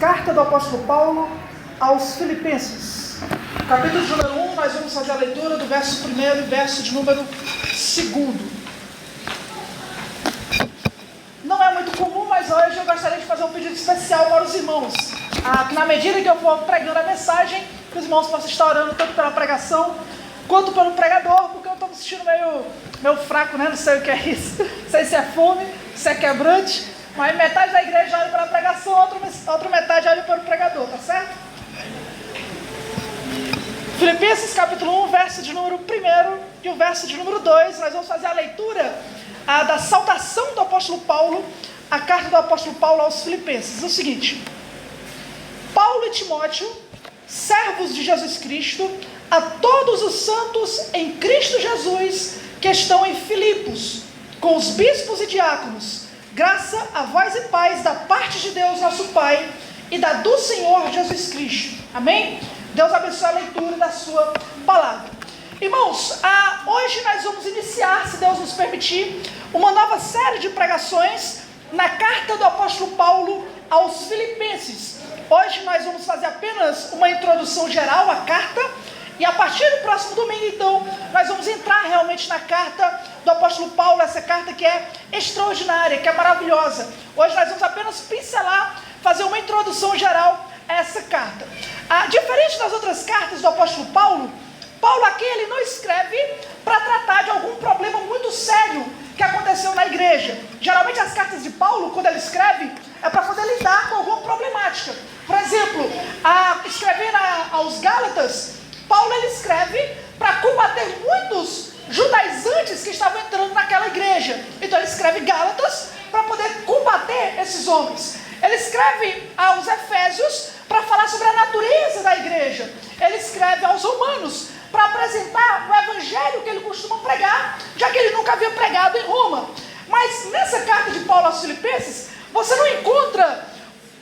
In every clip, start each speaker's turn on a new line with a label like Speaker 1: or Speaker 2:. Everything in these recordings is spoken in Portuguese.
Speaker 1: Carta do apóstolo Paulo aos Filipenses, capítulo de número 1, nós vamos fazer a leitura do verso 1 e verso de número 2. Não é muito comum, mas hoje eu gostaria de fazer um pedido especial para os irmãos. Na medida que eu for pregando a mensagem, que os irmãos possam estar orando tanto pela pregação, quanto pelo pregador, porque eu estou me sentindo meio fraco, né? Não sei o que é isso, não sei se é fome, se é quebrante, mas metade da igreja olha para a pregação, outra metade olha para o pregador, tá certo? Filipenses capítulo 1, verso de número 1 e o verso de número 2, nós vamos fazer a leitura da saudação do apóstolo Paulo, a carta do apóstolo Paulo aos Filipenses. É o seguinte: Paulo e Timóteo, servos de Jesus Cristo, a todos os santos em Cristo Jesus que estão em Filipos, com os bispos e diáconos, graça a vós e paz da parte de Deus nosso Pai e da do Senhor Jesus Cristo. Amém? Deus abençoe a leitura da sua palavra. Irmãos, hoje nós vamos iniciar, se Deus nos permitir, uma nova série de pregações na carta do apóstolo Paulo aos Filipenses. Hoje nós vamos fazer apenas uma introdução geral à carta, e a partir do próximo domingo, então, nós vamos entrar realmente na carta do apóstolo Paulo, essa carta que é extraordinária, que é maravilhosa. Hoje nós vamos apenas pincelar, fazer uma introdução geral a essa carta. Diferente das outras cartas do apóstolo Paulo, Paulo aqui ele não escreve para tratar de algum problema muito sério que aconteceu na igreja. Geralmente as cartas de Paulo, quando ele escreve, é para poder lidar com alguma problemática. Por exemplo, escrevendo aos Gálatas, Paulo ele escreve para combater muitos judaizantes que estavam entrando naquela igreja. Então ele escreve Gálatas para poder combater esses homens. Ele escreve aos Efésios para falar sobre a natureza da igreja. Ele escreve aos Romanos para apresentar o evangelho que ele costuma pregar, já que ele nunca havia pregado em Roma. Mas nessa carta de Paulo aos Filipenses, você não encontra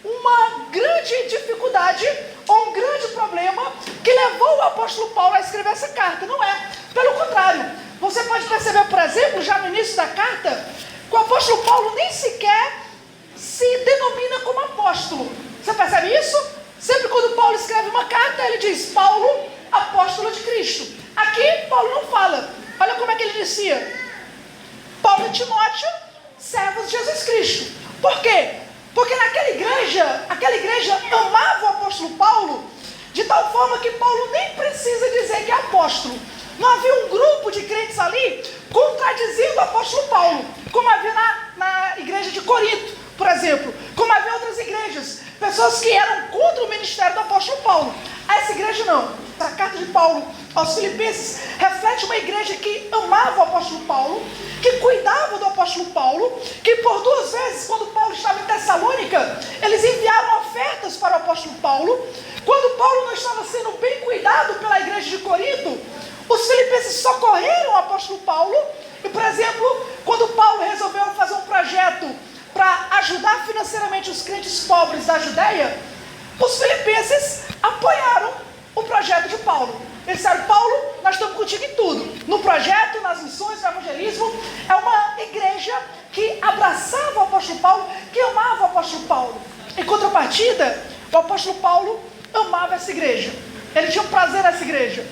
Speaker 1: uma grande dificuldade ou um grande problema que levou o apóstolo Paulo a escrever essa carta. Não é. Pelo contrário, você pode perceber, por exemplo, já no início da carta, que o apóstolo Paulo nem sequer se denomina como apóstolo. Você percebe isso? Sempre quando Paulo escreve uma carta, ele diz: Paulo, apóstolo de Cristo. Aqui, Paulo não fala. Olha como é que ele inicia: Paulo e Timóteo, servos de Jesus Cristo. Por quê? Porque aquela igreja amava o apóstolo Paulo, de tal forma que Paulo nem precisa dizer que é apóstolo. Não havia um grupo de crentes ali contradizendo o apóstolo Paulo, como havia na igreja de Corinto, por exemplo, como havia outras igrejas, pessoas que eram contra o ministério do apóstolo Paulo. Essa igreja não. A carta de Paulo aos Filipenses reflete uma igreja que amava o apóstolo Paulo, que cuidava do apóstolo Paulo, que por 2 vezes, quando Paulo estava em Tessalônica, eles enviaram ofertas para o apóstolo Paulo. Quando Paulo não estava sendo bem cuidado pela igreja de Corinto, os filipenses socorreram o apóstolo Paulo. E, por exemplo, quando Paulo resolveu fazer um projeto para ajudar financeiramente os crentes pobres da Judeia, os filipenses apoiaram o projeto de Paulo. Eles disseram: Paulo, nós estamos contigo em tudo, no projeto, nas missões, no evangelismo. É uma igreja que abraçava o apóstolo Paulo, que amava o apóstolo Paulo. Em contrapartida, o apóstolo Paulo amava essa igreja, ele tinha um prazer nessa igreja.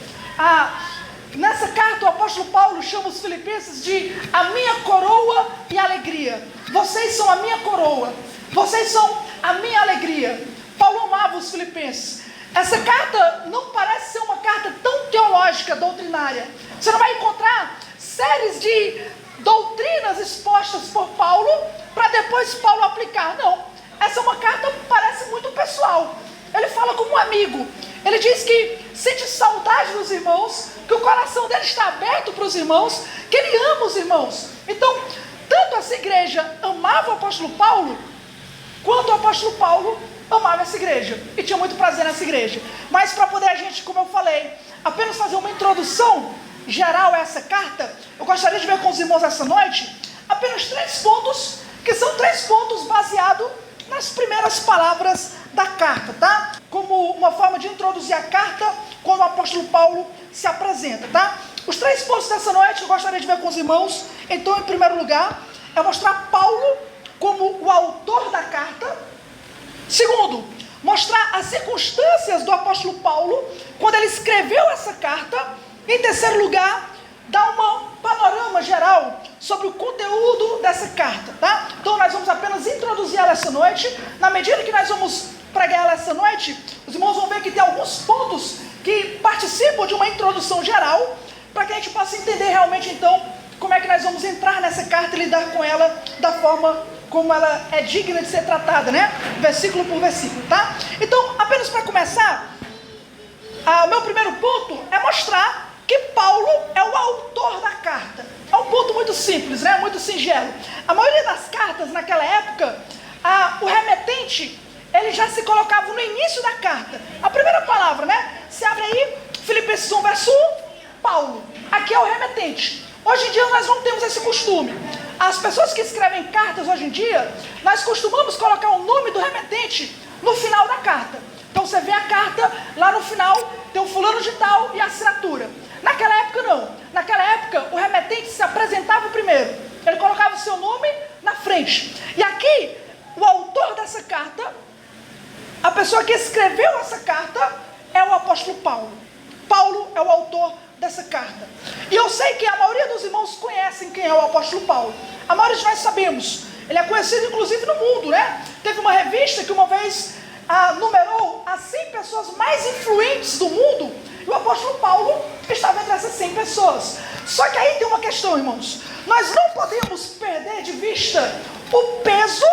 Speaker 1: Nessa carta, o apóstolo Paulo chama os filipenses de a minha coroa e alegria. Vocês são a minha coroa, vocês são a minha alegria. Paulo amava os filipenses. Essa carta não parece ser uma carta tão teológica, doutrinária. Você não vai encontrar séries de doutrinas expostas por Paulo para depois Paulo aplicar. Não, essa é uma carta que parece muito pessoal. Ele fala como um amigo. Ele diz que sente saudade dos irmãos, que o coração dele está aberto para os irmãos, que ele ama os irmãos. Então, tanto essa igreja amava o apóstolo Paulo, quanto o apóstolo Paulo amava essa igreja e tinha muito prazer nessa igreja. Mas para poder a gente, como eu falei, apenas fazer uma introdução geral a essa carta, eu gostaria de ver com os irmãos essa noite apenas 3 pontos, que são 3 pontos baseados nas primeiras palavras da carta, tá? Como uma forma de introduzir a carta quando o apóstolo Paulo se apresenta, tá? Os 3 pontos dessa noite eu gostaria de ver com os irmãos. Então, em primeiro lugar, é mostrar Paulo como o autor da carta. Segundo, mostrar as circunstâncias do apóstolo Paulo, quando ele escreveu essa carta. Em terceiro lugar, dar um panorama geral sobre o conteúdo dessa carta, tá? Então nós vamos apenas introduzir ela essa noite. Na medida que nós vamos pregar ela essa noite, os irmãos vão ver que tem alguns pontos que participam de uma introdução geral, para que a gente possa entender realmente então como é que nós vamos entrar nessa carta e lidar com ela da forma como ela é digna de ser tratada, né? Versículo por versículo, tá? Então, apenas para começar, o meu primeiro ponto é mostrar que Paulo é o autor da carta. É um ponto muito simples, né? Muito singelo. A maioria das cartas naquela época, o remetente, ele já se colocava no início da carta. A primeira palavra, né? Você abre aí, Filipenses 1, verso 1, Paulo. Aqui é o remetente. Hoje em dia nós não temos esse costume. As pessoas que escrevem cartas hoje em dia, nós costumamos colocar o nome do remetente no final da carta. Então você vê a carta, lá no final tem o fulano de tal e a assinatura. Naquela época não. Naquela época o remetente se apresentava primeiro. Ele colocava o seu nome na frente. E aqui, o autor dessa carta, a pessoa que escreveu essa carta, é o apóstolo Paulo. Paulo é o autor dessa carta. E eu sei que a maioria dos irmãos conhecem quem é o apóstolo Paulo. A maioria de nós sabemos. Ele é conhecido inclusive no mundo, né? Teve uma revista que uma vez numerou as 100 pessoas mais influentes do mundo, e o apóstolo Paulo estava entre essas 100 pessoas. Só que aí tem uma questão, irmãos. Nós não podemos perder de vista o peso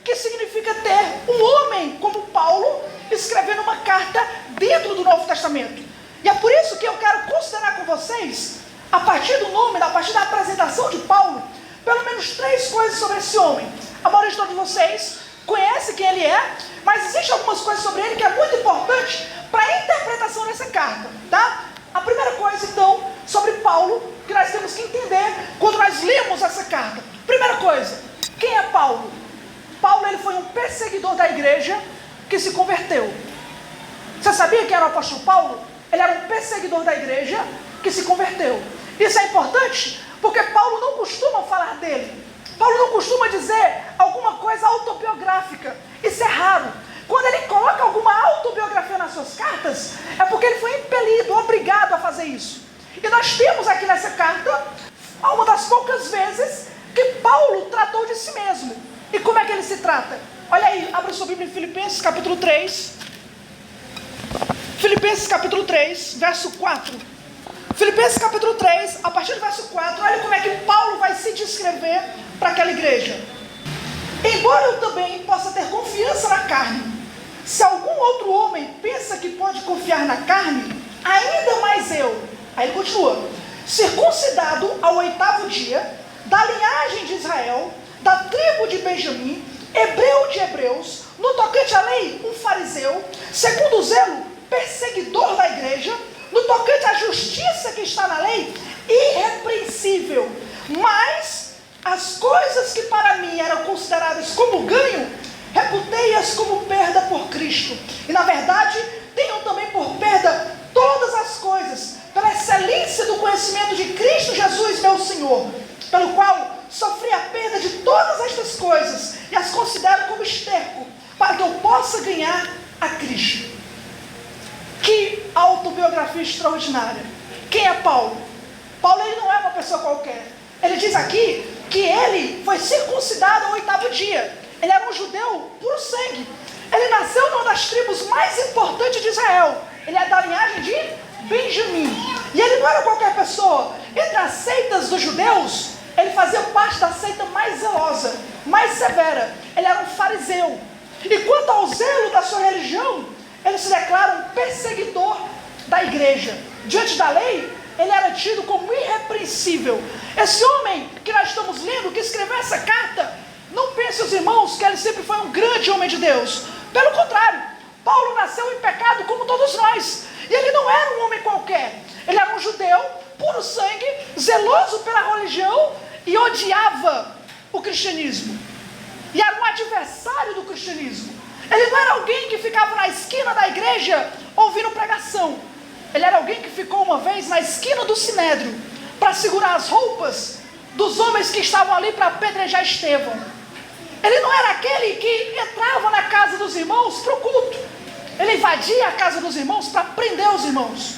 Speaker 1: que significa ter um homem como Paulo escrevendo uma carta dentro do Novo Testamento. E é por isso que eu quero considerar com vocês, a partir do nome, a partir da apresentação de Paulo, pelo menos 3 coisas sobre esse homem. A maioria de todos vocês conhece quem ele é, mas existem algumas coisas sobre ele que é muito importante para a interpretação dessa carta, tá? A primeira coisa, então, sobre Paulo, que nós temos que entender quando nós lemos essa carta. Primeira coisa, quem é Paulo? Paulo, ele foi um perseguidor da igreja que se converteu. Você sabia que era o apóstolo Paulo? Ele era um perseguidor da igreja que se converteu. Isso é importante porque Paulo não costuma falar dele. Paulo não costuma dizer alguma coisa autobiográfica. Isso é raro. Quando ele coloca alguma autobiografia nas suas cartas, é porque ele foi impelido, obrigado a fazer isso. E nós temos aqui nessa carta uma das poucas vezes que Paulo tratou de si mesmo. E como é que ele se trata? Olha aí, abra sua Bíblia em Filipenses capítulo 3. Filipenses capítulo 3, verso 4. Filipenses capítulo 3, a partir do verso 4, olha como é que Paulo vai se descrever para aquela igreja. Embora eu também possa ter confiança na carne, se algum outro homem pensa que pode confiar na carne, ainda mais eu. Aí ele continua: circuncidado ao 8º dia, da linhagem de Israel, da tribo de Benjamim, hebreu de hebreus, no tocante à lei, um fariseu, segundo o zelo, perseguidor da igreja, no tocante à justiça que está na lei, irrepreensível. Mas as coisas que para mim eram consideradas como ganho, reputei-as como perda por Cristo. E na verdade, tenho também por perda todas as coisas, pela excelência do conhecimento de Cristo Jesus, meu Senhor, pelo qual sofri a perda de todas estas coisas e as considero como esterco, para que eu possa ganhar a Cristo. Que autobiografia extraordinária. Quem é Paulo? Paulo, ele não é uma pessoa qualquer. Ele diz aqui que ele foi circuncidado ao 8º dia. Ele era um judeu puro sangue. Ele nasceu numa das tribos mais importantes de Israel. Ele é da linhagem de Benjamim. E ele não era qualquer pessoa. Entre as seitas dos judeus, ele fazia parte da seita mais zelosa, mais severa. Ele era um fariseu. E quanto ao zelo da sua religião, ele se declara um perseguidor da igreja. Diante da lei, ele era tido como irrepreensível. Esse homem que nós estamos lendo, que escreveu essa carta, não pense os irmãos que ele sempre foi um grande homem de Deus. Pelo contrário, Paulo nasceu em pecado como todos nós. E ele não era um homem qualquer. Ele era um judeu, puro sangue, zeloso pela religião e odiava o cristianismo. E era um adversário do cristianismo. Ele não era alguém que ficava na esquina da igreja ouvindo pregação. Ele era alguém que ficou uma vez na esquina do Sinédrio para segurar as roupas dos homens que estavam ali para apedrejar Estevão. Ele não era aquele que entrava na casa dos irmãos para o culto. invadir a casa dos irmãos para prender os irmãos.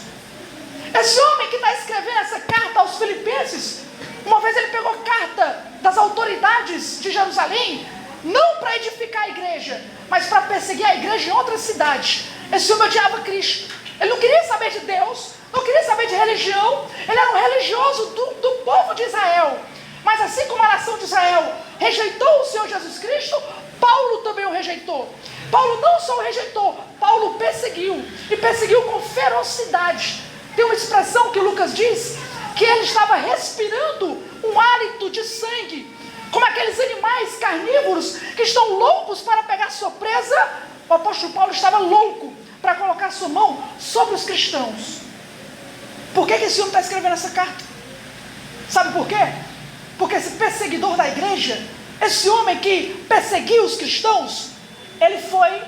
Speaker 1: Esse homem que está escrevendo essa carta aos Filipenses, uma vez ele pegou carta das autoridades de Jerusalém, não para edificar a igreja, mas para perseguir a igreja em outra cidade. Esse homem odiava Cristo. Ele não queria saber de Deus, não queria saber de religião. Ele era um religioso do povo de Israel. Mas assim como a nação de Israel rejeitou o Senhor Jesus Cristo, Paulo também o rejeitou. Paulo não só o rejeitou, Paulo perseguiu. E perseguiu com ferocidade. Tem uma expressão que Lucas diz, que ele estava respirando um hálito de sangue, como aqueles animais carnívoros que estão loucos para pegar sua presa. O apóstolo Paulo estava louco para colocar sua mão sobre os cristãos. Por que esse homem está escrevendo essa carta? Sabe por quê? Porque esse perseguidor da igreja, esse homem que perseguiu os cristãos, ele foi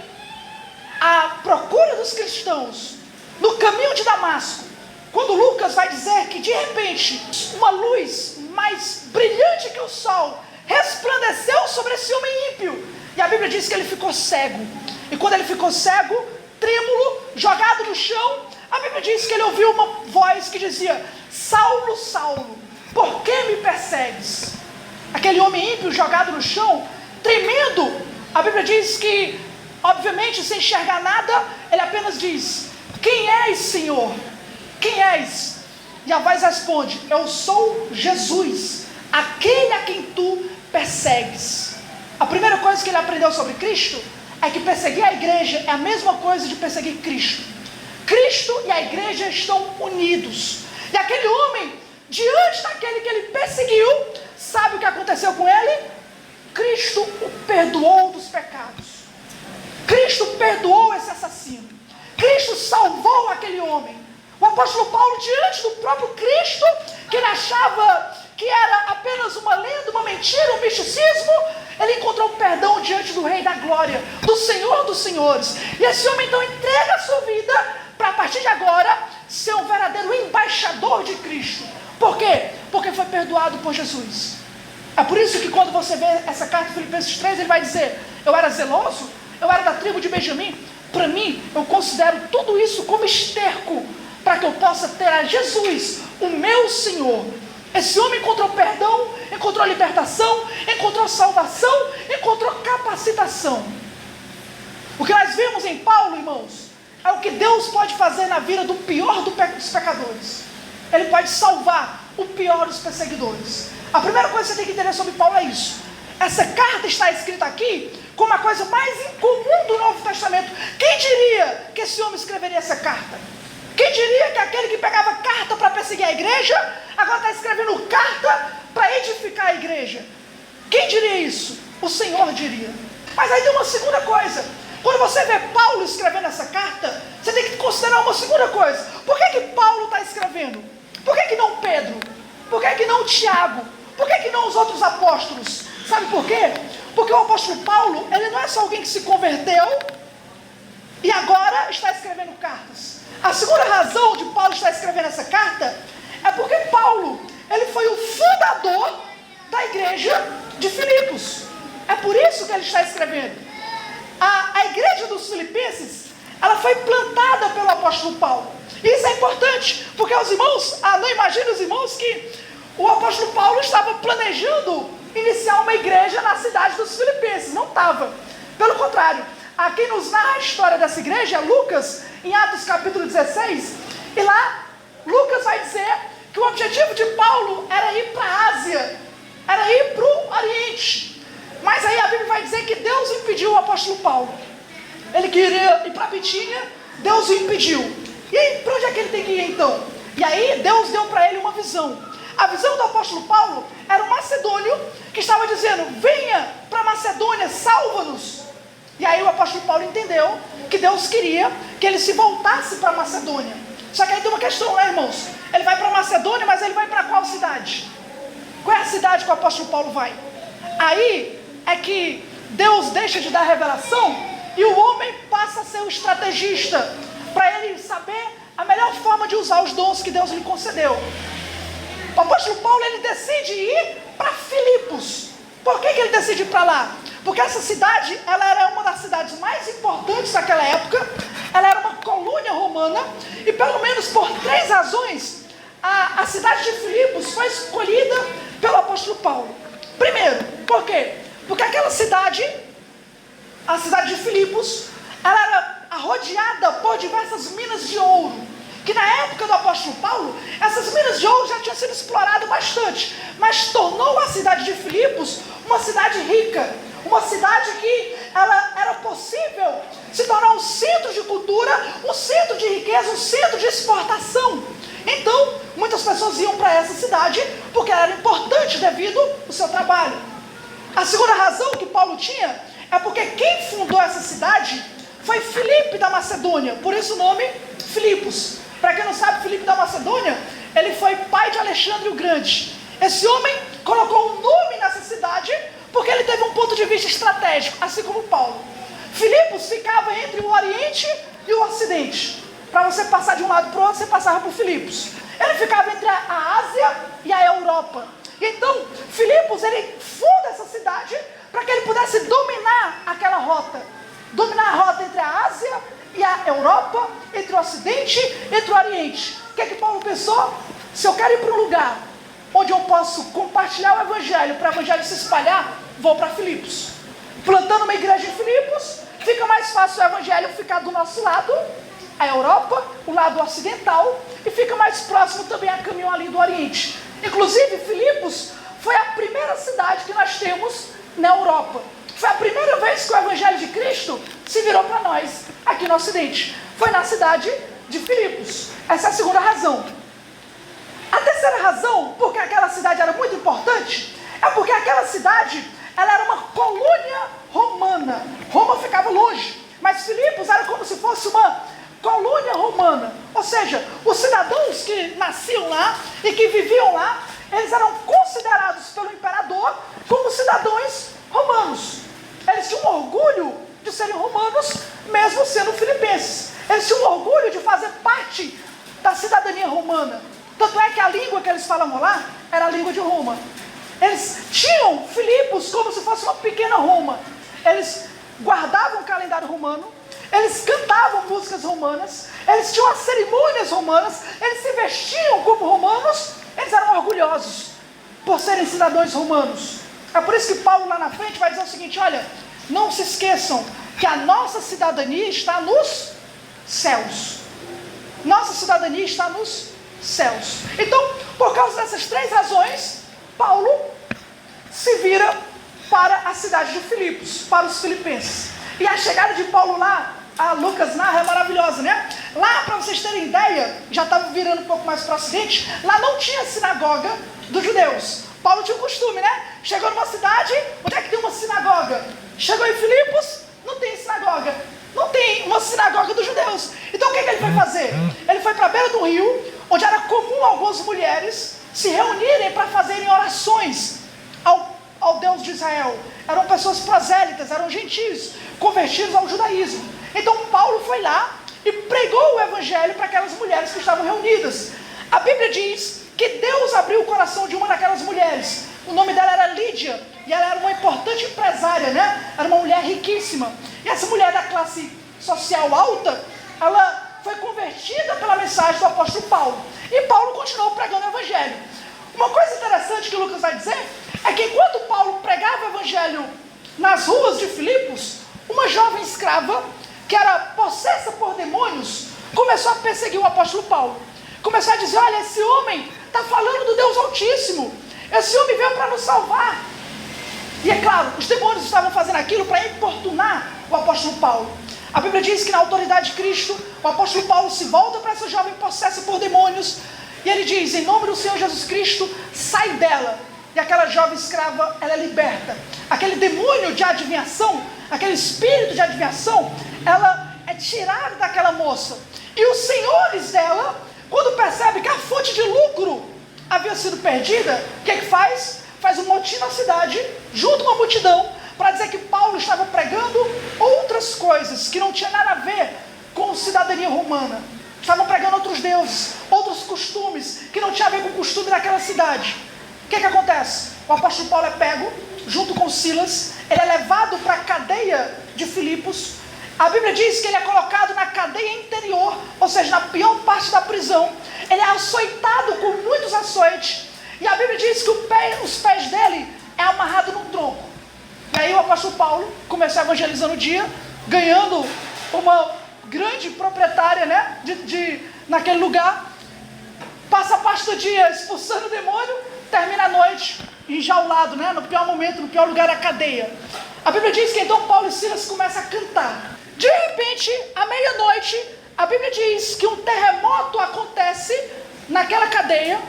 Speaker 1: à procura dos cristãos no caminho de Damasco, quando Lucas vai dizer que de repente uma luz mais brilhante que o sol resplandeceu sobre esse homem ímpio, e a Bíblia diz que ele ficou cego. E quando ele ficou cego, trêmulo, jogado no chão, a Bíblia diz que ele ouviu uma voz que dizia: Saulo, Saulo, por que me persegues? Aquele homem ímpio jogado no chão, tremendo, a Bíblia diz que, obviamente, sem enxergar nada, ele apenas diz: quem és, Senhor? Quem és? E a voz responde: eu sou Jesus, aquele a quem tu persegues. A primeira coisa que ele aprendeu sobre Cristo é que perseguir a igreja é a mesma coisa de perseguir Cristo. Cristo e a igreja estão unidos. E aquele homem, diante daquele que ele perseguiu, sabe o que aconteceu com ele? Cristo o perdoou dos pecados. Cristo perdoou esse assassino. Cristo salvou aquele homem. O apóstolo Paulo, diante do próprio Cristo, que ele achava que era apenas uma lenda, uma mentira, um misticismo, ele encontrou perdão diante do Rei da Glória, do Senhor dos Senhores. E esse homem então entrega a sua vida para, a partir de agora, ser um verdadeiro embaixador de Cristo. Por quê? Porque foi perdoado por Jesus. É por isso que quando você vê essa carta de Filipenses 3, ele vai dizer: eu era zeloso, eu era da tribo de Benjamim. Para mim, eu considero tudo isso como esterco, para que eu possa ter a Jesus, o meu Senhor. Esse homem encontrou perdão, encontrou libertação, encontrou salvação, encontrou capacitação. O que nós vimos em Paulo, irmãos, é o que Deus pode fazer na vida do pior dos pecadores. Ele pode salvar o pior dos perseguidores. A primeira coisa que você tem que entender sobre Paulo é isso. Essa carta está escrita aqui como a coisa mais incomum do Novo Testamento. Quem diria que esse homem escreveria essa carta? Quem diria que aquele que pegava carta para perseguir a igreja, agora está escrevendo carta para edificar a igreja? Quem diria isso? O Senhor diria. Mas aí tem uma segunda coisa. Quando você vê Paulo escrevendo essa carta, você tem que considerar uma segunda coisa. Por que Paulo está escrevendo? Por que não Pedro? Por que não Tiago? Por que não os outros apóstolos? Sabe por quê? Porque o apóstolo Paulo, ele não é só alguém que se converteu e agora está escrevendo cartas. A segunda razão de Paulo estar escrevendo essa carta é porque Paulo, ele foi o fundador da igreja de Filipos. É por isso que ele está escrevendo. A igreja dos Filipenses, ela foi plantada pelo apóstolo Paulo. E isso é importante, porque os irmãos, não imaginem os irmãos que o apóstolo Paulo estava planejando iniciar uma igreja na cidade dos Filipenses. Não estava. Pelo contrário, quem nos narra a história dessa igreja é Lucas, em Atos capítulo 16. E lá, Lucas vai dizer que o objetivo de Paulo era ir para a Ásia, era ir para o Oriente. Mas aí a Bíblia vai dizer que Deus impediu o apóstolo Paulo. Ele queria ir para Bitínia, Deus o impediu. E aí, para onde é que ele tem que ir então? E aí Deus deu para ele uma visão. A visão do apóstolo Paulo era um macedônio que estava dizendo: venha para Macedônia, salva-nos. E aí o apóstolo Paulo entendeu que Deus queria que ele se voltasse para Macedônia. Só que aí tem uma questão, né, irmãos? Ele vai para Macedônia, mas ele vai para qual cidade? Qual é a cidade que o apóstolo Paulo vai? Aí é que Deus deixa de dar revelação e o homem passa a ser o estrategista, para ele saber a melhor forma de usar os dons que Deus lhe concedeu. O apóstolo Paulo, ele decide ir para Filipos. Por que ele decide ir para lá? Porque essa cidade, ela era uma das cidades mais importantes daquela época. Ela romana, e pelo menos por 3 razões, a cidade de Filipos foi escolhida pelo apóstolo Paulo. Primeiro, por quê? Porque aquela cidade, a cidade de Filipos, ela era rodeada por diversas minas de ouro, que na época do apóstolo Paulo, essas minas de ouro já tinham sido exploradas bastante, mas tornou a cidade de Filipos uma cidade rica, uma cidade que ela era possível se tornar um centro de cultura, um centro de riqueza, um centro de exportação. Então, muitas pessoas iam para essa cidade porque ela era importante devido ao seu trabalho. A segunda razão que Paulo tinha é porque quem fundou essa cidade foi Filipe da Macedônia, por isso o nome Filipos. Para quem não sabe, Filipe da Macedônia, ele foi pai de Alexandre o Grande. Esse homem colocou um nome nessa cidade porque ele teve um ponto de vista estratégico, assim como Paulo. Filipos ficava entre o Oriente e o Ocidente. Para você passar de um lado para o outro, você passava por Filipos. Ele ficava entre a Ásia e a Europa. Então, Filipos, ele funda essa cidade para que ele pudesse dominar aquela rota. Dominar a rota entre a Ásia e a Europa, entre o Ocidente e entre o Oriente. O que é que Paulo pensou? Se eu quero ir para um lugar onde eu posso compartilhar o Evangelho, para o Evangelho se espalhar, vou para Filipos. Plantando uma igreja em Filipos, fica mais fácil o Evangelho ficar do nosso lado, a Europa, o lado ocidental, e fica mais próximo também a caminho ali do Oriente. Inclusive, Filipos foi a primeira cidade que nós temos na Europa. Foi a primeira vez que o Evangelho de Cristo se virou para nós, aqui no Ocidente. Foi na cidade de Filipos. Essa é a segunda razão. A terceira razão, porque aquela cidade era muito importante, é porque aquela cidade, ela era uma colônia romana. Roma ficava longe, mas Filipos era como se fosse uma colônia romana. Ou seja, os cidadãos que nasciam lá e que viviam lá, eles eram considerados pelo imperador como cidadãos romanos. Eles tinham orgulho de serem romanos, mesmo sendo filipenses. Eles tinham orgulho de fazer parte da cidadania romana. Tanto é que a língua que eles falavam lá era a língua de Roma. Eles tinham Filipos como se fosse uma pequena Roma. Eles guardavam o calendário romano, eles cantavam músicas romanas, eles tinham as cerimônias romanas, eles se vestiam como romanos, eles eram orgulhosos por serem cidadãos romanos. É por isso que Paulo lá na frente vai dizer o seguinte: olha, não se esqueçam que a nossa cidadania está nos céus. Nossa cidadania está nos céus. Então, por causa dessas 3 razões, Paulo se vira para a cidade de Filipos, para os filipenses. E a chegada de Paulo lá, a Lucas narra, é maravilhosa, né? Lá, para vocês terem ideia, já estava virando um pouco mais para o ocidente, lá não tinha sinagoga dos judeus. Paulo tinha um costume, né? Chegou numa cidade, onde é que tem uma sinagoga? Chegou em Filipos, não tem sinagoga. Não tem uma sinagoga dos judeus. Então o que ele foi fazer? Ele foi para a beira do rio, onde era comum algumas mulheres se reunirem para fazerem orações ao Deus de Israel. Eram pessoas prosélitas, eram gentios, convertidos ao judaísmo. Então Paulo foi lá e pregou o evangelho para aquelas mulheres que estavam reunidas. A Bíblia diz que Deus abriu o coração de uma daquelas mulheres. O nome dela era Lídia, e ela era uma importante empresária, né? Era uma mulher riquíssima. E essa mulher da classe social alta, ela foi convertida pela mensagem do apóstolo Paulo. E Paulo continuou pregando o evangelho. Uma coisa interessante que Lucas vai dizer é que enquanto Paulo pregava o evangelho nas ruas de Filipos, uma jovem escrava, que era possessa por demônios, começou a perseguir o apóstolo Paulo. Começou a dizer: olha, esse homem está falando do Deus Altíssimo. Esse homem veio para nos salvar. E é claro, os demônios estavam fazendo aquilo para importunar o apóstolo Paulo. A Bíblia diz que na autoridade de Cristo, o apóstolo Paulo se volta para essa jovem possessa por demônios, e ele diz: em nome do Senhor Jesus Cristo, sai dela. E aquela jovem escrava, ela é liberta. Aquele demônio de adivinhação, aquele espírito de adivinhação, ela é tirada daquela moça. E os senhores dela, quando percebem que a fonte de lucro havia sido perdida, o que é que faz? Faz um motim na cidade, junto com a multidão, para dizer que Paulo estava pregando outras coisas que não tinha nada a ver com cidadania romana. Estavam pregando outros deuses, outros costumes, que não tinha a ver com o costume daquela cidade. O que é que acontece? O apóstolo Paulo é pego, junto com Silas, ele é levado para a cadeia de Filipos. A Bíblia diz que ele é colocado na cadeia interior, ou seja, na pior parte da prisão. Ele é açoitado com muitos açoites. E a Bíblia diz que os pés dele é amarrado num tronco. E aí o apóstolo Paulo começou a evangelizar no dia, ganhando uma grande proprietária, né, naquele lugar. Passa a parte do dia expulsando o demônio, termina a noite enjaulado, né, no pior momento, no pior lugar da cadeia. A Bíblia diz que então Paulo e Silas começam a cantar. De repente, à meia-noite, a Bíblia diz que um terremoto acontece naquela cadeia,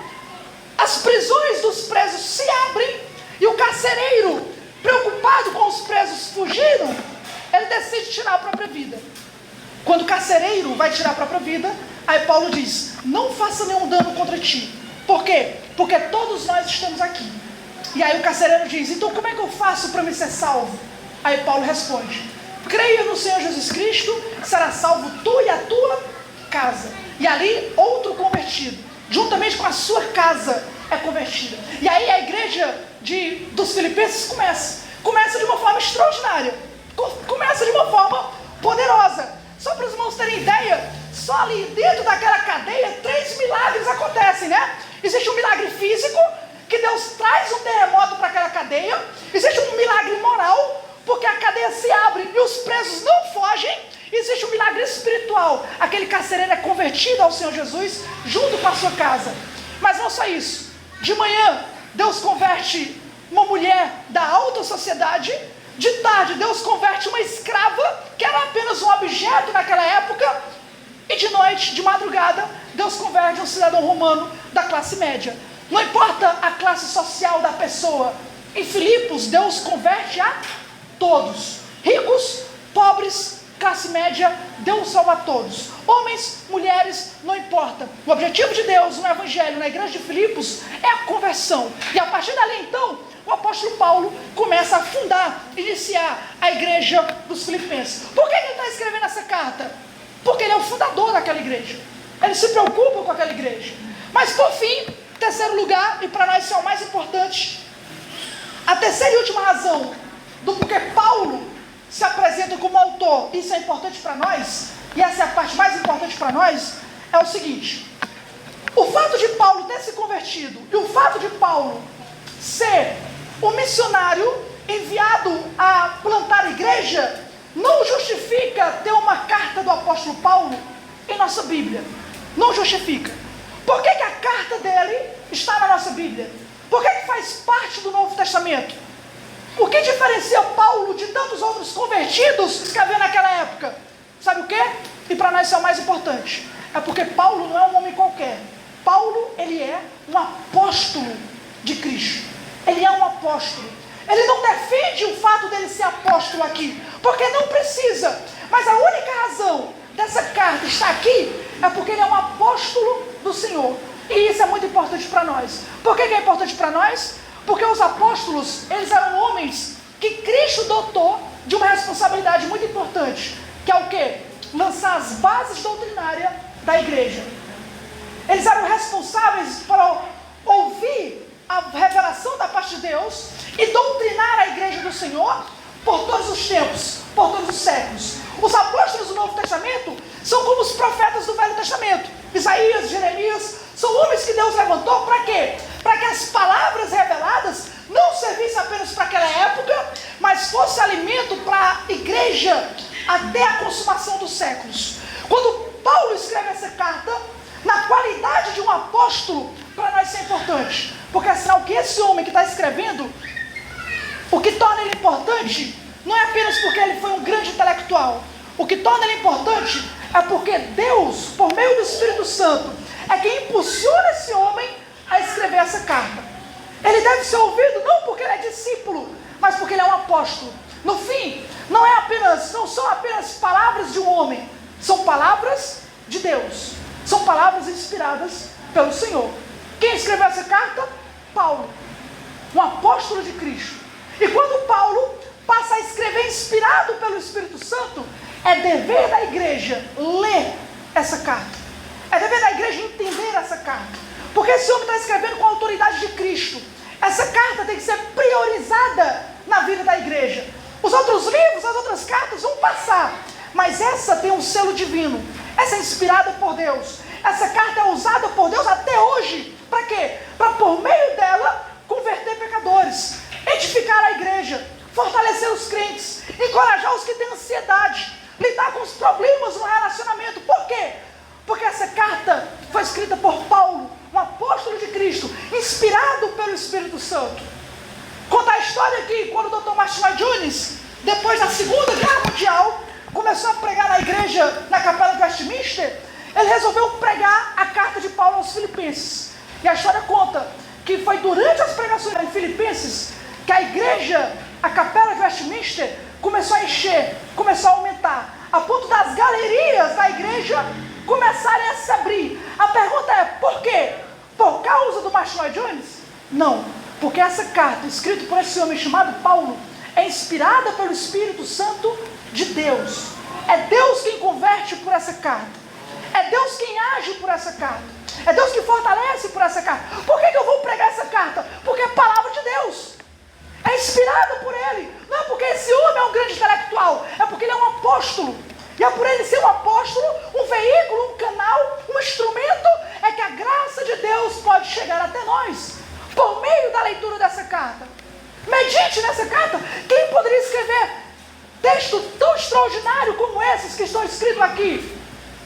Speaker 1: as prisões dos presos se abrem e o carcereiro, preocupado com os presos fugindo, ele decide tirar a própria vida. Quando o carcereiro vai tirar a própria vida, aí Paulo diz: não faça nenhum dano contra ti. Por quê? Porque todos nós estamos aqui. E aí o carcereiro diz: então como é que eu faço para me ser salvo? Aí Paulo responde: creia no Senhor Jesus Cristo, será salvo tu e a tua casa. E ali outro convertido, juntamente com a sua casa, é convertida. E aí a igreja dos Filipenses começa de uma forma extraordinária, começa de uma forma poderosa. Só para os irmãos terem ideia, só ali dentro daquela cadeia 3 milagres acontecem, né? Existe um milagre físico, que Deus traz um terremoto para aquela cadeia. Existe um milagre moral, porque a cadeia se abre e os presos não fogem. Existe um milagre espiritual, aquele carcereiro é convertido ao Senhor Jesus junto com a sua casa. Mas não só isso, de manhã Deus converte uma mulher da alta sociedade, de tarde Deus converte uma escrava, que era apenas um objeto naquela época, e de noite, de madrugada, Deus converte um cidadão romano da classe média. Não importa a classe social da pessoa, em Filipos Deus converte a todos, ricos, pobres, classe média, Deus salva a todos, homens, mulheres, não importa. O objetivo de Deus no Evangelho, na igreja de Filipos, é a conversão. E a partir dali então, o apóstolo Paulo começa a iniciar a igreja dos Filipenses. Por que ele está escrevendo essa carta? Porque ele é o fundador daquela igreja, ele se preocupa com aquela igreja. Mas por fim, terceiro lugar, e para nós isso é o mais importante, a terceira e última razão do porquê Paulo se apresenta como autor, isso é importante para nós, e essa é a parte mais importante para nós, é o seguinte: o fato de Paulo ter se convertido e o fato de Paulo ser o missionário enviado a plantar a igreja não justifica ter uma carta do apóstolo Paulo em nossa Bíblia. Não justifica. Por que a carta dele está na nossa Bíblia? Por que faz parte do Novo Testamento? O que diferencia Paulo de tantos outros convertidos que havia naquela época? Sabe o quê? E para nós isso é o mais importante. É porque Paulo não é um homem qualquer. Paulo, ele é um apóstolo de Cristo. Ele é um apóstolo. Ele não defende o fato dele ser apóstolo aqui, porque não precisa. Mas a única razão dessa carta estar aqui é porque ele é um apóstolo do Senhor. E isso é muito importante para nós. Por que é importante para nós? Porque os apóstolos, eles eram homens que Cristo dotou de uma responsabilidade muito importante, que é o quê? Lançar as bases doutrinárias da igreja. Eles eram responsáveis por ouvir a revelação da parte de Deus e doutrinar a igreja do Senhor por todos os tempos, por todos os séculos. Os apóstolos do Novo Testamento são como os profetas do Velho Testamento. Isaías, Jeremias, são homens que Deus levantou para quê? Para que as palavras reveladas não servissem apenas para aquela época, mas fosse alimento para a igreja até a consumação dos séculos. Quando Paulo escreve essa carta, na qualidade de um apóstolo, para nós isso é importante, porque é sinal que esse homem que está escrevendo, o que torna ele importante não é apenas porque ele foi um grande intelectual. O que torna ele importante é porque Deus, por meio do Espírito Santo, é quem impulsiona esse homem a escrever essa carta. Ele deve ser ouvido não porque ele é discípulo, mas porque ele é um apóstolo. No fim, não são apenas palavras de um homem, são palavras de Deus. São palavras inspiradas pelo Senhor. Quem escreveu essa carta? Paulo, um apóstolo de Cristo. E quando Paulo passa a escrever inspirado pelo Espírito Santo, é dever da igreja ler essa carta. É dever da igreja entender essa carta. Porque esse homem está escrevendo com a autoridade de Cristo. Essa carta tem que ser priorizada na vida da igreja. Os outros livros, as outras cartas vão passar, mas essa tem um selo divino. Essa é inspirada por Deus. Essa carta é usada por Deus até hoje. Para quê? Para por meio dela converter pecadores, edificar a igreja, fortalecer os crentes, encorajar os que têm ansiedade, lidar com os problemas no relacionamento. Por quê? Porque essa carta foi escrita por Paulo, um apóstolo de Cristo, inspirado pelo Espírito Santo. Conta a história que quando o Dr. Martin Lloyd Jones, depois da Segunda Guerra Mundial, começou a pregar na igreja, na capela de Westminster, ele resolveu pregar a carta de Paulo aos Filipenses. E a história conta que foi durante as pregações em Filipenses que a igreja, a capela de Westminster, começou a encher, começou a aumentar, a ponto das galerias da igreja começarem a se abrir. A pergunta é, por quê? Por causa do Martin Lloyd Jones? Não, porque essa carta, escrita por esse homem chamado Paulo, é inspirada pelo Espírito Santo de Deus. É Deus quem converte por essa carta. É Deus quem age por essa carta. É Deus que fortalece por essa carta. Por que eu vou pregar essa carta? Porque é a palavra de Deus. É inspirada por Ele. Não é porque esse homem é um grande intelectual. É porque ele é um apóstolo. E é por ele ser um apóstolo, um veículo, um canal, um instrumento, é que a graça de Deus pode chegar até nós. Por meio da leitura dessa carta. Medite nessa carta. Quem poderia escrever texto tão extraordinário como esses que estão escritos aqui?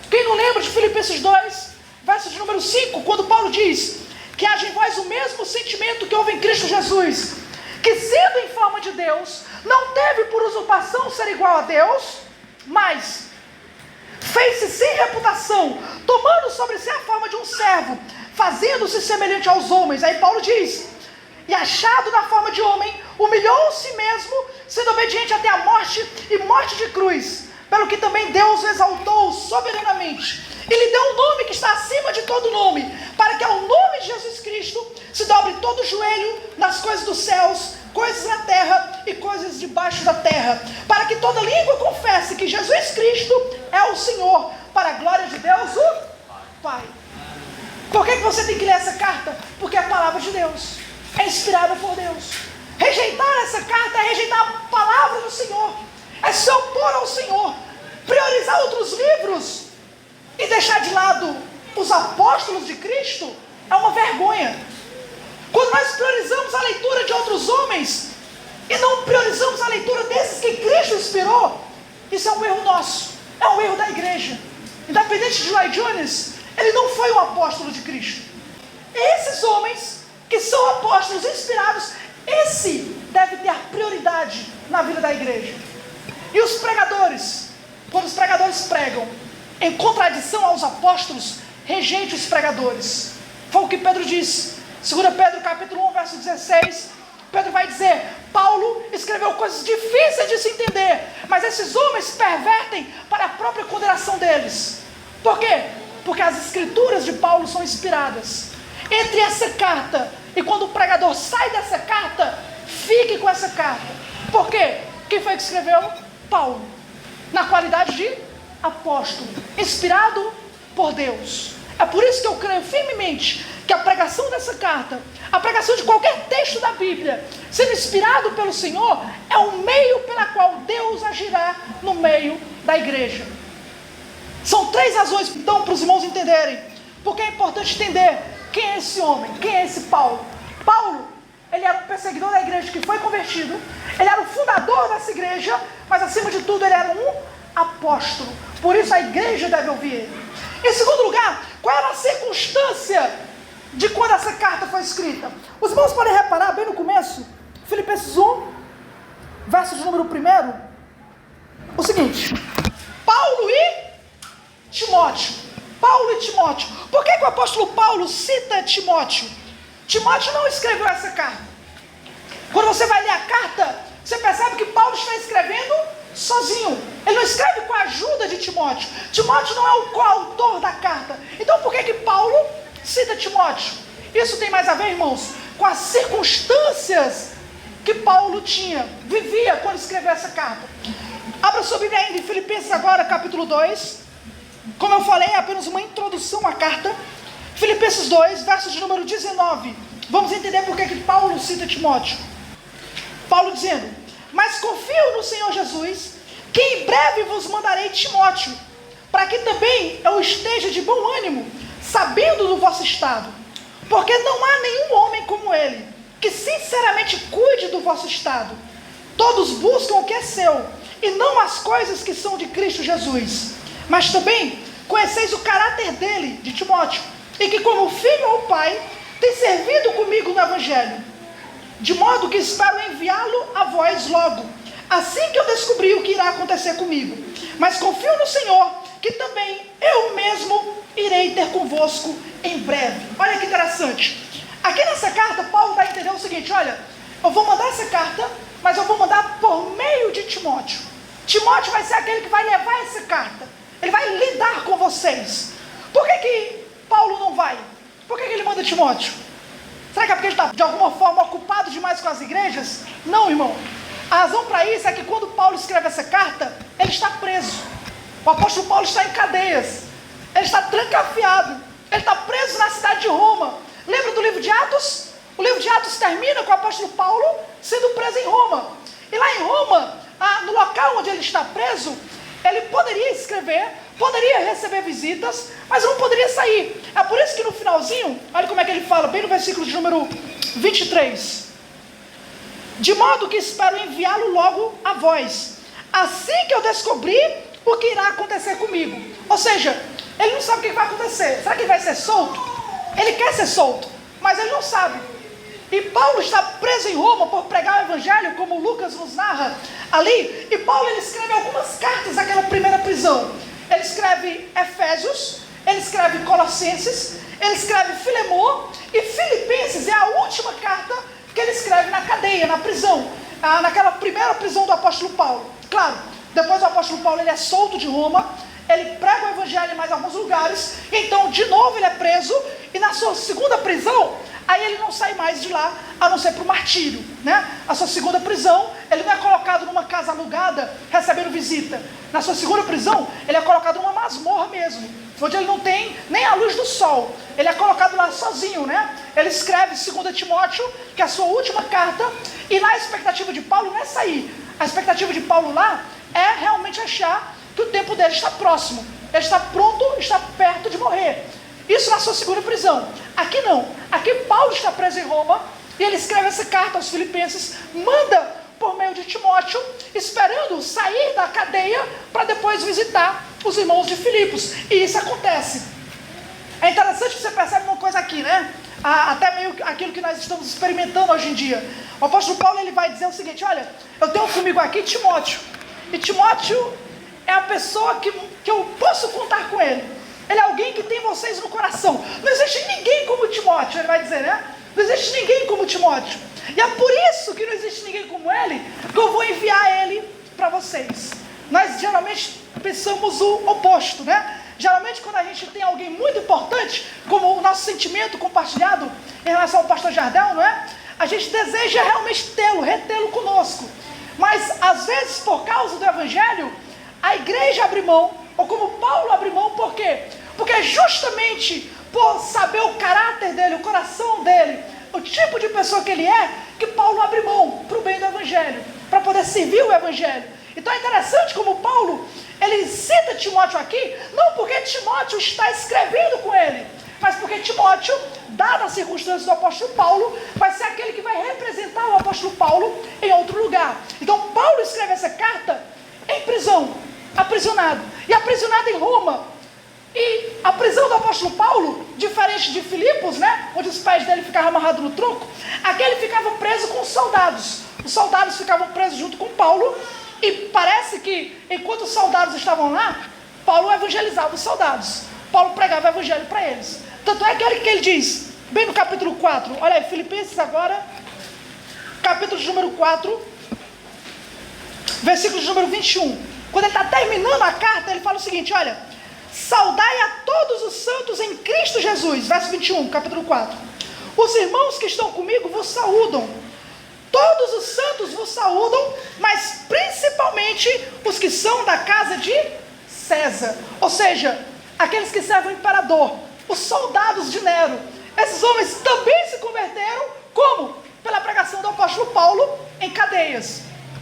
Speaker 1: Quem não lembra de Filipenses 2, verso de número 5, quando Paulo diz que haja em vós o mesmo sentimento que houve em Cristo Jesus, que sendo em forma de Deus, não teve por usurpação ser igual a Deus, mas fez-se sem reputação, tomando sobre si a forma de um servo, fazendo-se semelhante aos homens. Aí Paulo diz, e achado na forma de homem, humilhou-se mesmo, sendo obediente até a morte e morte de cruz, pelo que também Deus o exaltou soberanamente, e lhe deu um nome que está acima de todo nome, para que ao nome de Jesus Cristo se dobre todo o joelho nas coisas dos céus, coisas na terra e coisas debaixo da terra, para que toda língua confesse que Jesus Cristo é o Senhor, para a glória de Deus o Pai. Por que você tem que ler essa carta? Porque é a palavra de Deus, é inspirada por Deus. Rejeitar essa carta é rejeitar a palavra do Senhor, é se opor ao Senhor, priorizar outros livros e deixar de lado os apóstolos de Cristo é uma vergonha. Quando nós priorizamos a leitura de outros homens e não priorizamos a leitura desses que Cristo inspirou, isso é um erro nosso, é um erro da igreja. Independente de Lloyd Jones, ele não foi um apóstolo de Cristo. Esses homens que são apóstolos inspirados, esse deve ter a prioridade na vida da igreja. E os pregadores, quando os pregadores pregam em contradição aos apóstolos, rejeite os pregadores. Foi o que Pedro disse. 2 Pedro capítulo 1, verso 16, Pedro vai dizer, Paulo escreveu coisas difíceis de se entender, mas esses homens pervertem para a própria condenação deles. Por quê? Porque as escrituras de Paulo são inspiradas. Entre essa carta e quando o pregador sai dessa carta, fique com essa carta. Por quê? Quem foi que escreveu? Paulo, na qualidade de apóstolo, inspirado por Deus. É por isso que eu creio firmemente que a pregação dessa carta, a pregação de qualquer texto da Bíblia, sendo inspirado pelo Senhor, é o meio pela qual Deus agirá no meio da igreja. São 3 razões, então, para os irmãos entenderem, porque é importante entender quem é esse homem, quem é esse Paulo. Paulo, ele era um perseguidor da igreja que foi convertido, ele era o fundador dessa igreja, mas acima de tudo ele era um apóstolo. Por isso a igreja deve ouvir ele. Em segundo lugar, qual era a circunstância de quando essa carta foi escrita? Os irmãos podem reparar bem no começo, Filipenses 1, verso de número 1, o seguinte, Paulo e Timóteo. Paulo e Timóteo. Por que o apóstolo Paulo cita Timóteo? Timóteo não escreveu essa carta. Quando você vai ler a carta, você percebe que Paulo está escrevendo sozinho. Ele não escreve com a ajuda de Timóteo. Timóteo não é o coautor da carta. Então por que Paulo cita Timóteo? Isso tem mais a ver, irmãos, com as circunstâncias que Paulo vivia quando escreveu essa carta. Abra sua Bíblia ainda em Filipenses agora, capítulo 2. Como eu falei, é apenas uma introdução à carta. Filipenses 2, verso de número 19. Vamos entender por que Paulo cita Timóteo. Paulo dizendo, mas confio no Senhor Jesus, que em breve vos mandarei Timóteo, para que também eu esteja de bom ânimo, sabendo do vosso estado. Porque não há nenhum homem como ele, que sinceramente cuide do vosso estado. Todos buscam o que é seu, e não as coisas que são de Cristo Jesus. Mas também conheceis o caráter dele, de Timóteo, e que como filho ou pai, tem servido comigo no Evangelho. De modo que espero enviá-lo a vós logo, assim que eu descobrir o que irá acontecer comigo. Mas confio no Senhor, que também eu mesmo irei ter convosco em breve. Olha que interessante. Aqui nessa carta, Paulo dá a entender o seguinte: olha, eu vou mandar essa carta, mas eu vou mandar por meio de Timóteo. Timóteo vai ser aquele que vai levar essa carta. Ele vai lidar com vocês. Por que Paulo não vai? Por que ele manda Timóteo? Será que é porque ele está de alguma forma ocupado demais com as igrejas? Não, irmão. A razão para isso é que quando Paulo escreve essa carta, ele está preso. O apóstolo Paulo está em cadeias. Ele está trancafiado. Ele está preso na cidade de Roma. Lembra do livro de Atos? O livro de Atos termina com o apóstolo Paulo sendo preso em Roma. E lá em Roma, no local onde ele está preso, ele poderia escrever, poderia receber visitas, mas não poderia sair. É por isso que no finalzinho, olha como é que ele fala, bem no versículo de número 23. De modo que espero enviá-lo logo a vós, assim que eu descobrir o que irá acontecer comigo. Ou seja, ele não sabe o que vai acontecer. Será que ele vai ser solto? Ele quer ser solto, mas ele não sabe. E Paulo está preso em Roma por pregar o Evangelho, como Lucas nos narra ali. E Paulo ele escreve algumas cartas naquela primeira prisão. Ele escreve Efésios, ele escreve Colossenses, ele escreve Filemon, e Filipenses é a última carta que ele escreve na cadeia, na prisão, naquela primeira prisão do apóstolo Paulo. Claro, depois do apóstolo Paulo ele é solto de Roma, ele prega o Evangelho em mais alguns lugares, então de novo ele é preso, e na sua segunda prisão, aí ele não sai mais de lá, a não ser para o martírio, né? A sua segunda prisão, ele não é colocado numa casa alugada, recebendo visita. Na sua segunda prisão, ele é colocado numa masmorra mesmo, onde ele não tem nem a luz do sol. Ele é colocado lá sozinho, né? Ele escreve 2 Timóteo, que é a sua última carta, e lá a expectativa de Paulo não é sair. A expectativa de Paulo lá é realmente achar que o tempo dele está próximo. Ele está pronto, está perto de morrer. Isso na sua segunda prisão. Aqui não. Aqui Paulo está preso em Roma e ele escreve essa carta aos Filipenses, manda por meio de Timóteo, esperando sair da cadeia para depois visitar os irmãos de Filipos. E isso acontece. É interessante que você percebe uma coisa aqui, né? Até meio aquilo que nós estamos experimentando hoje em dia. O apóstolo Paulo ele vai dizer o seguinte: olha, eu tenho comigo aqui Timóteo. E Timóteo é a pessoa que eu posso contar com ele. Ele é alguém que tem vocês no coração. Não existe ninguém como Timóteo, ele vai dizer, né? Não existe ninguém como Timóteo. E é por isso que não existe ninguém como ele, que eu vou enviar ele para vocês. Nós geralmente pensamos o oposto, né? Geralmente quando a gente tem alguém muito importante, como o nosso sentimento compartilhado em relação ao pastor Jardel, não é? A gente deseja realmente retê-lo conosco. Mas às vezes por causa do Evangelho, a igreja abre mão, ou como Paulo abre mão, por quê? Porque justamente por saber o caráter dele, o coração dele, o tipo de pessoa que ele é, que Paulo abre mão para o bem do Evangelho, para poder servir o Evangelho. Então é interessante como Paulo, ele cita Timóteo aqui, não porque Timóteo está escrevendo com ele, mas porque Timóteo, dada as circunstâncias do apóstolo Paulo, vai ser aquele que vai representar o apóstolo Paulo em outro lugar. Então Paulo escreve essa carta em prisão, aprisionado, e aprisionado em Roma. E a prisão do apóstolo Paulo, diferente de Filipos, né, onde os pés dele ficavam amarrados no tronco, aqui ele ficava preso com os soldados. Os soldados ficavam presos junto com Paulo, e parece que enquanto os soldados estavam lá, Paulo evangelizava os soldados. Paulo pregava o evangelho para eles. Tanto é que ele diz, bem no capítulo 4, olha aí, Filipenses agora, capítulo de número 4, versículo de número 21. Quando ele está terminando a carta, ele fala o seguinte, olha: saudai a todos os santos em Cristo Jesus, verso 21, capítulo 4. Os irmãos que estão comigo vos saúdam. Todos os santos vos saúdam, mas principalmente os que são da casa de César. Ou seja, aqueles que servem o imperador, os soldados de Nero. Esses homens também se converteram, como? Pela pregação do apóstolo Paulo em cadeias.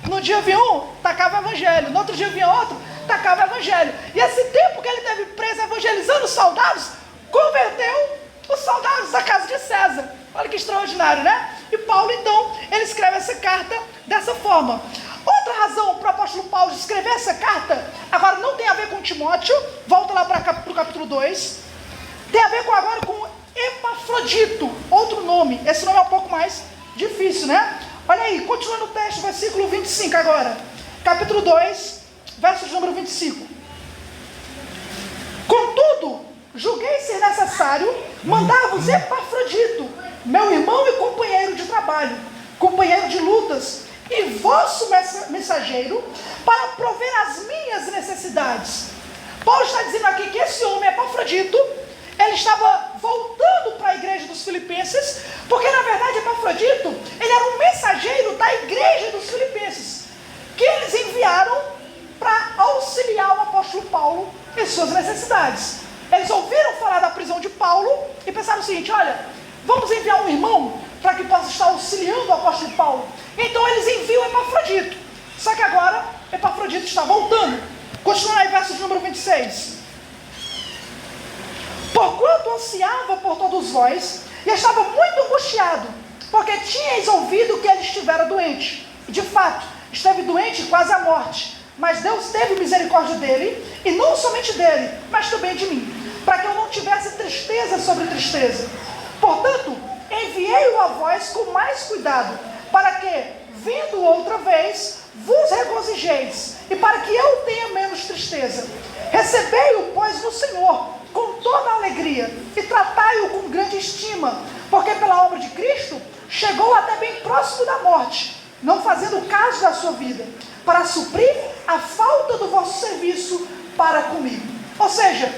Speaker 1: No dia vinha um, tacava o evangelho. No outro dia vinha outro, tacava o evangelho. E esse tempo que ele teve preso evangelizando os soldados, converteu os soldados da casa de César. Olha que extraordinário, né? E Paulo, então, ele escreve essa carta dessa forma. Outra razão para o apóstolo Paulo escrever essa carta, agora não tem a ver com Timóteo, volta lá para o capítulo 2, tem a ver agora com Epafrodito, outro nome. Esse nome é um pouco mais difícil, né? Olha aí, continua no texto, versículo 25 agora. Capítulo 2, verso de número 25. Contudo, julguei ser necessário mandar-vos Epafrodito, meu irmão e companheiro de trabalho, companheiro de lutas, e vosso mensageiro, para prover as minhas necessidades. Paulo está dizendo aqui que esse homem Epafrodito, ele estava voltando para a igreja dos Filipenses, porque na verdade Epafrodito, ele era um mensageiro da igreja dos Filipenses, que eles enviaram para auxiliar o apóstolo Paulo em suas necessidades. Eles ouviram falar da prisão de Paulo e pensaram o seguinte: olha, vamos enviar um irmão para que possa estar auxiliando o apóstolo Paulo. Então eles enviam Epafrodito. Só que agora Epafrodito está voltando. Continua aí, verso de número 26. Porquanto ansiava por todos vós, e estava muito angustiado, porque tinhais ouvido que ele estivera doente. E de fato, esteve doente quase à morte. Mas Deus teve misericórdia dele, e não somente dele, mas também de mim, para que eu não tivesse tristeza sobre tristeza. Portanto, enviei-o a vós com mais cuidado, para que, vindo outra vez, vos regozijeis, e para que eu tenha menos tristeza. Recebei-o, pois, no Senhor, com toda a alegria, e tratai-o com grande estima, porque pela obra de Cristo, chegou até bem próximo da morte, não fazendo caso da sua vida, para suprir a falta do vosso serviço para comigo. Ou seja,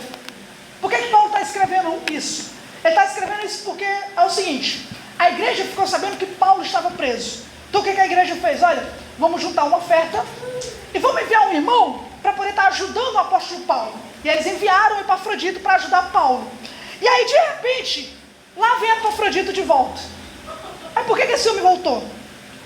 Speaker 1: por que Paulo está escrevendo isso? Ele está escrevendo isso porque é o seguinte: a igreja ficou sabendo que Paulo estava preso. Então o que a igreja fez? Olha, vamos juntar uma oferta e vamos enviar um irmão para poder estar ajudando o apóstolo Paulo. E eles enviaram o Epafrodito para ajudar Paulo. E aí de repente, lá vem Epafrodito de volta. Aí por que esse homem voltou?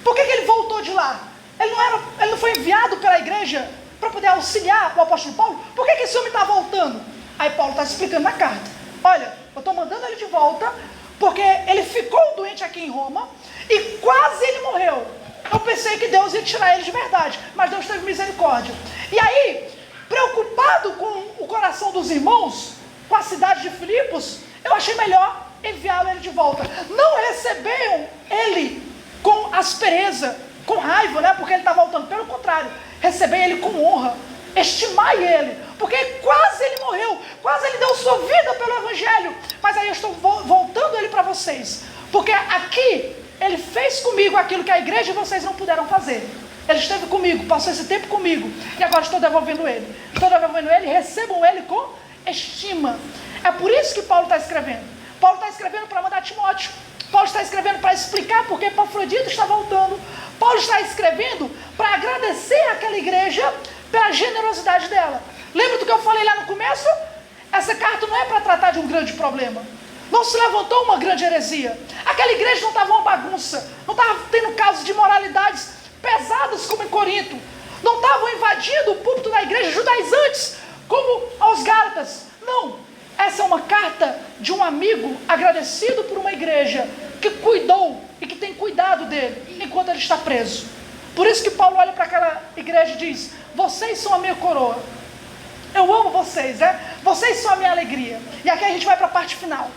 Speaker 1: Por que ele voltou de lá? Ele não foi enviado pela igreja para poder auxiliar o apóstolo Paulo? Por que esse homem está voltando? Aí Paulo está explicando na carta: olha, eu estou mandando ele de volta porque ele ficou doente aqui em Roma e quase ele morreu. Eu pensei que Deus ia tirar ele de verdade, mas Deus teve misericórdia. E aí, preocupado com o coração dos irmãos, com a cidade de Filipos, eu achei melhor enviá-lo ele de volta. Não receberam ele com aspereza, com raiva, né? Porque ele está voltando. Pelo contrário, receber ele com honra, estimar ele, porque quase ele morreu, quase ele deu sua vida pelo evangelho. Mas aí eu estou voltando ele para vocês, porque aqui ele fez comigo aquilo que a igreja e vocês não puderam fazer. Ele esteve comigo, passou esse tempo comigo, e agora estou devolvendo ele. Estou devolvendo ele, recebam ele com estima. É por isso que Paulo está escrevendo. Paulo está escrevendo para mandar Timóteo. Paulo está escrevendo para explicar porque Epafrodito está voltando. Paulo está escrevendo para agradecer àquela igreja pela generosidade dela. Lembra do que eu falei lá no começo? Essa carta não é para tratar de um grande problema. Não se levantou uma grande heresia. Aquela igreja não estava uma bagunça. Não estava tendo casos de imoralidades pesadas como em Corinto. Não estavam invadindo o púlpito da igreja judaizantes como aos Gálatas. Não. Essa é uma carta de um amigo agradecido por uma igreja que cuidou e que tem cuidado dele enquanto ele está preso. Por isso que Paulo olha para aquela igreja e diz: vocês são a minha coroa. Eu amo vocês, né? Vocês são a minha alegria. E aqui a gente vai para a parte final.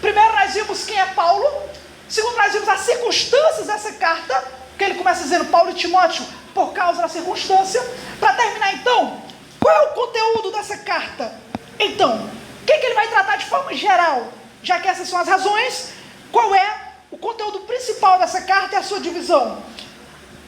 Speaker 1: Primeiro nós vimos quem é Paulo. Segundo nós vimos as circunstâncias dessa carta, que ele começa dizendo Paulo e Timóteo por causa da circunstância. Para terminar então, qual é o conteúdo dessa carta? Então, o que ele vai tratar de forma geral? Já que essas são as razões, qual é o conteúdo principal dessa carta e a sua divisão?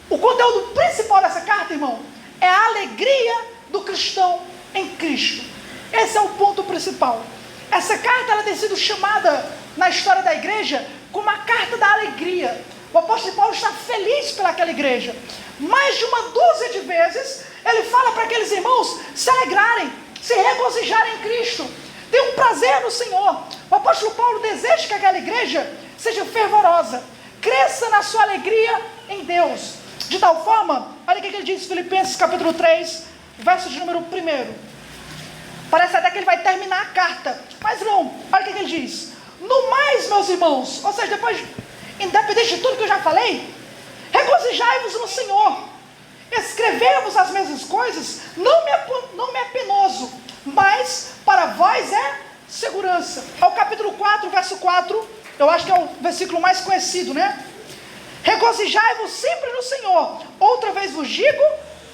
Speaker 1: O conteúdo principal dessa carta, irmão, é a alegria do cristão em Cristo. Esse é o ponto principal. Essa carta ela tem sido chamada na história da igreja como a carta da alegria. O apóstolo Paulo está feliz pelaquela igreja. Mais de uma dúzia de vezes ele fala para aqueles irmãos se alegrarem, se regozijarem em Cristo. Tem um prazer no Senhor. O apóstolo Paulo deseja que aquela igreja seja fervorosa, cresça na sua alegria em Deus. De tal forma, olha o que ele diz em Filipenses capítulo 3, verso de número 1. Parece até que ele vai terminar a carta, mas não, olha o que ele diz. No mais, meus irmãos, ou seja, depois, independente de tudo que eu já falei, regozijai-vos no Senhor. Escrevermos as mesmas coisas não me é penoso, mas para vós é segurança. É o capítulo 4, verso 4, eu acho que é o versículo mais conhecido, né? Regozijai-vos sempre no Senhor. Outra vez vos digo,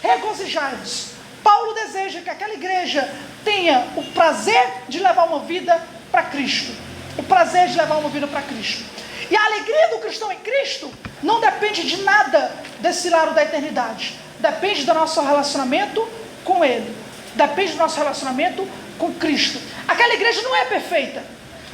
Speaker 1: regozijai-vos. Paulo deseja que aquela igreja tenha o prazer de levar uma vida para Cristo. O prazer de levar uma vida para Cristo. E a alegria do cristão em Cristo não depende de nada desse lado da eternidade. Depende do nosso relacionamento com Ele. Depende do nosso relacionamento com Cristo. Aquela igreja não é perfeita.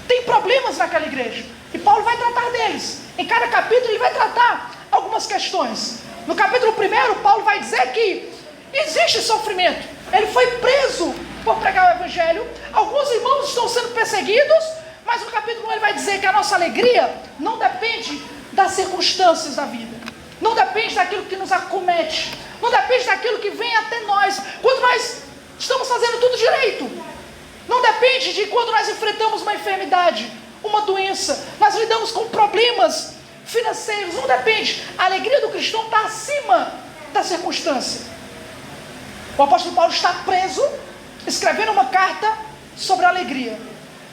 Speaker 1: Tem problemas naquela igreja. E Paulo vai tratar deles. Em cada capítulo ele vai tratar algumas questões. No capítulo 1, Paulo vai dizer que existe sofrimento. Ele foi preso por pregar o evangelho. Alguns irmãos estão sendo perseguidos. Mas no capítulo 1 ele vai dizer que a nossa alegria não depende das circunstâncias da vida. Não depende daquilo que nos acomete. Não depende daquilo que vem até nós. Quando nós estamos fazendo tudo direito. Não depende de quando nós enfrentamos uma enfermidade, uma doença. Nós lidamos com problemas financeiros. Não depende. A alegria do cristão está acima da circunstância. O apóstolo Paulo está preso, escrevendo uma carta sobre a alegria.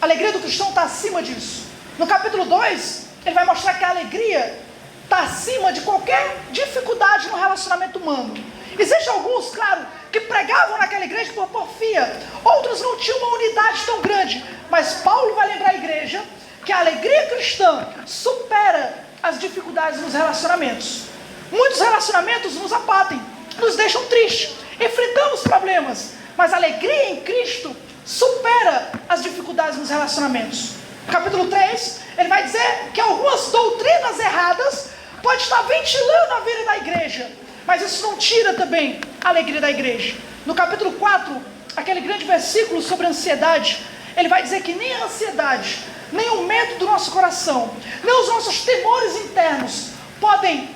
Speaker 1: A alegria do cristão está acima disso. No capítulo 2, ele vai mostrar que a alegria está acima de qualquer dificuldade no relacionamento humano. Existem alguns, claro, que pregavam naquela igreja por porfia. Outros não tinham uma unidade tão grande. Mas Paulo vai lembrar a igreja que a alegria cristã supera as dificuldades nos relacionamentos. Muitos relacionamentos nos abatem, nos deixam tristes. Enfrentamos problemas, mas a alegria em Cristo supera as dificuldades nos relacionamentos. No capítulo 3, ele vai dizer que algumas doutrinas erradas podem estar ventilando a vida da igreja, mas isso não tira também a alegria da igreja. No capítulo 4, aquele grande versículo sobre ansiedade, ele vai dizer que nem a ansiedade, nem o medo do nosso coração, nem os nossos temores internos podem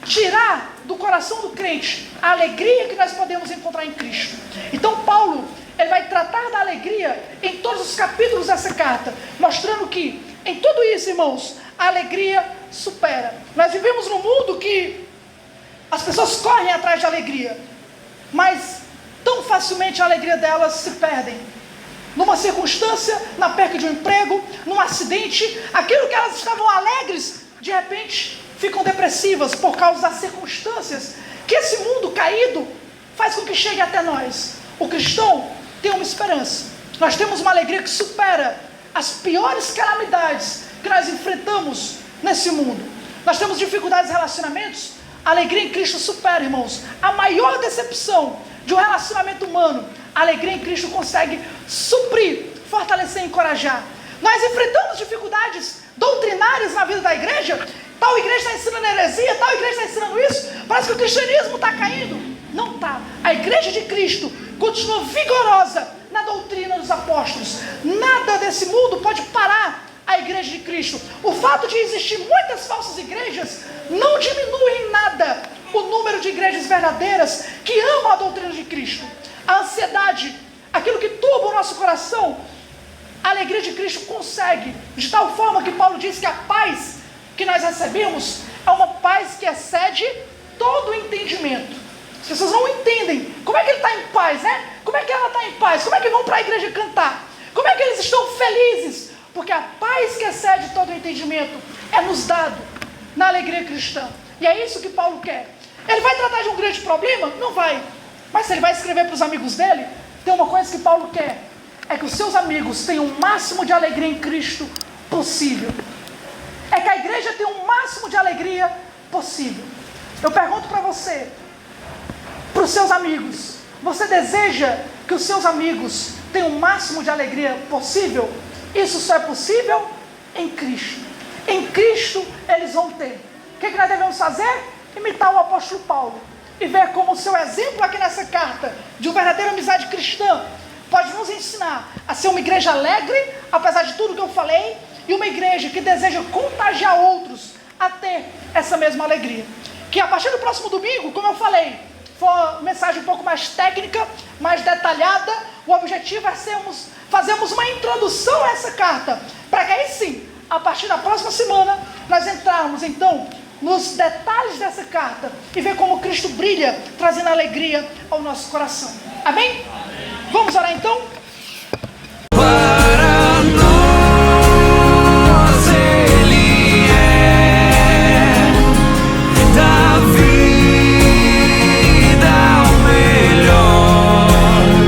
Speaker 1: tirar do coração do crente a alegria que nós podemos encontrar em Cristo. Então Paulo, ele vai tratar da alegria em todos os capítulos dessa carta, mostrando que em tudo isso, irmãos, a alegria supera. Nós vivemos num mundo que as pessoas correm atrás de alegria, mas tão facilmente a alegria delas se perdem. Numa circunstância, na perca de um emprego, num acidente, aquilo que elas estavam alegres, de repente ficam depressivas por causa das circunstâncias que esse mundo caído faz com que chegue até nós. O cristão tem uma esperança. Nós temos uma alegria que supera as piores calamidades que nós enfrentamos nesse mundo. Nós temos dificuldades em relacionamentos. A alegria em Cristo supera, irmãos, a maior decepção de um relacionamento humano. A alegria em Cristo consegue suprir, fortalecer e encorajar. Nós enfrentamos dificuldades doutrinárias na vida da igreja. Tal igreja está ensinando heresia, tal igreja está ensinando isso. Parece que o cristianismo está caindo. Não está. A igreja de Cristo continua vigorosa na doutrina dos apóstolos. Nada desse mundo pode parar a igreja de Cristo. O fato de existir muitas falsas igrejas não diminui em nada o número de igrejas verdadeiras que amam a doutrina de Cristo. A ansiedade, aquilo que turba o nosso coração, a alegria de Cristo consegue, de tal forma que Paulo diz que a paz que nós recebemos é uma paz que excede todo o entendimento. As pessoas não entendem como é que ele está em paz, né? Como é que ela está em paz? Como é que vão para a igreja cantar? Como é que eles estão felizes? Porque a paz que excede todo o entendimento é nos dado na alegria cristã. E é isso que Paulo quer. Ele vai tratar de um grande problema? Não vai. Mas se ele vai escrever para os amigos dele, tem uma coisa que Paulo quer. É que os seus amigos tenham o máximo de alegria em Cristo possível. É que a igreja tenha o máximo de alegria possível. Eu pergunto para você, para os seus amigos, você deseja que os seus amigos tenham o máximo de alegria possível? Isso só é possível em Cristo. Em Cristo eles vão ter. O que nós devemos fazer? Imitar o apóstolo Paulo. E ver como o seu exemplo aqui nessa carta, de uma verdadeira amizade cristã, pode nos ensinar a ser uma igreja alegre, apesar de tudo que eu falei, e uma igreja que deseja contagiar outros a ter essa mesma alegria. Que a partir do próximo domingo, como eu falei, foi uma mensagem um pouco mais técnica, mais detalhada. O objetivo é fazermos uma introdução a essa carta, para que aí sim, a partir da próxima semana, nós entrarmos então nos detalhes dessa carta e ver como Cristo brilha, trazendo alegria ao nosso coração. Amém? Vamos orar então?